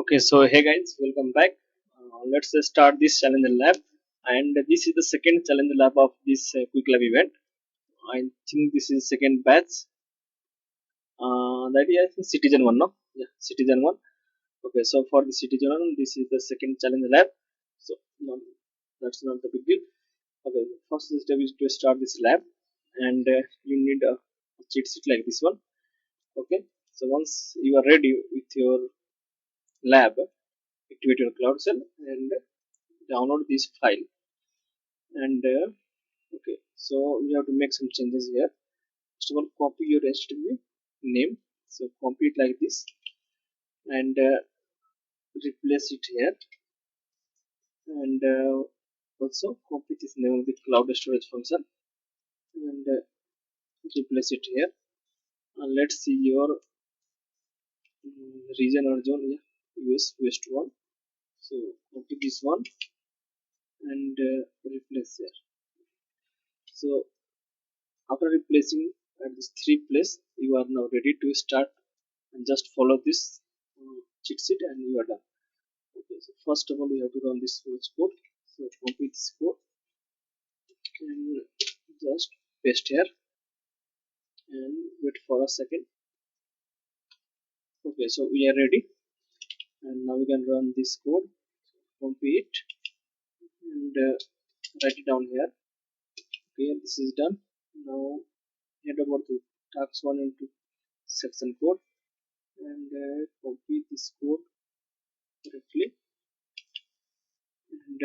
Okay, so hey guys, welcome back. Let's start this challenge lab, and this is the second challenge lab of this Qwiklab event. I think this is second batch. That is I think Citizen one, no? Yeah, Citizen one. Okay, so for the Citizen one, this is the second challenge lab. So no, that's not the big deal. Okay, the first step is to start this lab, and you need a cheat sheet like this one. Okay, so once you are ready with your lab, activate your cloud cell and download this file. And okay, so we have to make some changes here. First of all, copy your HTTP name, so copy it like this and replace it here, and also copy this name of the cloud storage function and replace it here. And let's see your region or zone. Yeah, US West one, so copy this one and replace here. So after replacing at this three place, you are now ready to start and just follow this cheat sheet and you are done. Okay, so first of all we have to run this source code. So copy this code and just paste here and wait for a second. Okay, so we are ready and now we can run this code. Copy it and write it down here. Okay, this is done. Now head over to task 1 into section code and copy this code correctly, and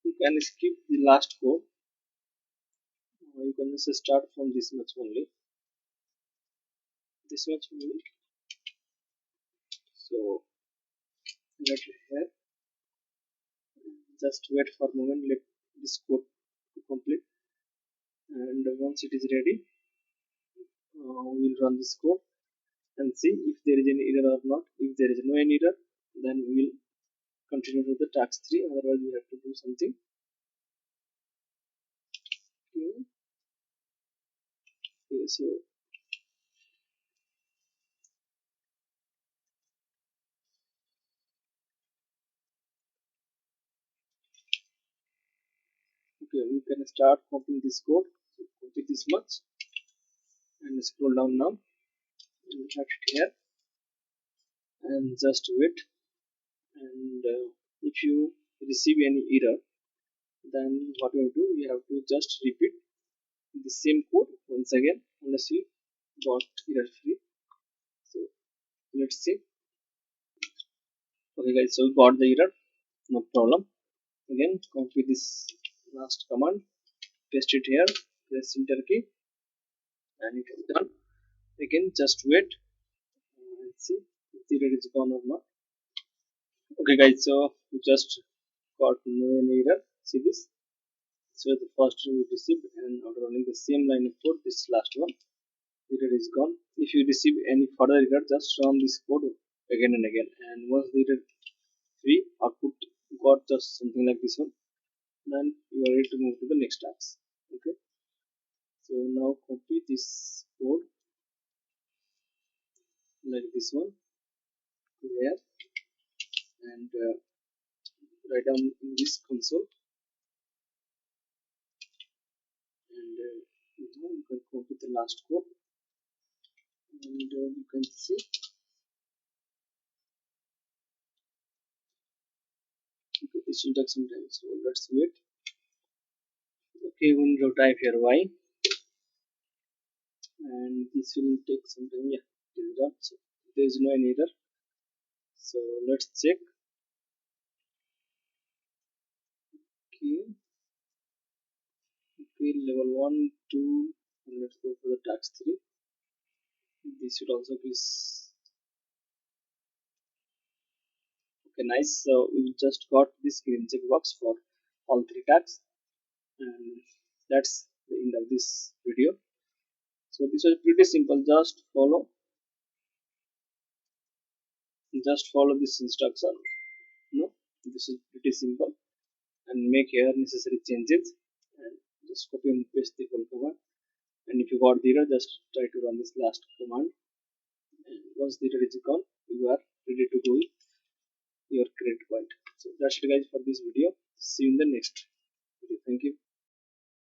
you can skip the last code. You can just start from this much only, so let it here, just wait for a moment, let this code to complete, and once it is ready, we'll run this code and see if there is any error or not. If there is no any error, then we will continue to the task 3, otherwise we have to do something. Okay, so okay, we can start copying this code. So copy this much and scroll down now and write it here and just wait. And if you receive any error, then what you have to do, you have to just repeat the same code once again unless you got error free. So let's see. Okay guys, so we got the error, no problem. Again copy this last command, paste it here, press enter key, and it is done. Again just wait and see if the error is gone or not. Okay guys, so we just got no any error. See this, so the first one we received, and after running the same line of code, this last one, error is gone. If you receive any further error, just run this code again and again, and once the error free output got just something like this one, then you are ready to move to the next task. Okay, so now copy this code like this one here and write down in this console, and now you can copy the last code, and you can see. Okay, this will take some time, so let's wait. Okay, we will type here y, and this will take some time. Yeah, it is done. So there is no any error. So let's check. Okay, okay, level 1, 2, and let's go for the task 3. This should also be okay. Nice. So we just got this green checkbox for all 3 tasks, and that's the end of this video. So this was pretty simple. Just follow this instruction. No, this is pretty simple, and make here necessary changes and just copy and paste the whole command. And if you got the error, just try to run this last command, and once the error is gone, you are ready to go great point. So that's it guys for this video. See you in the next video. Thank you.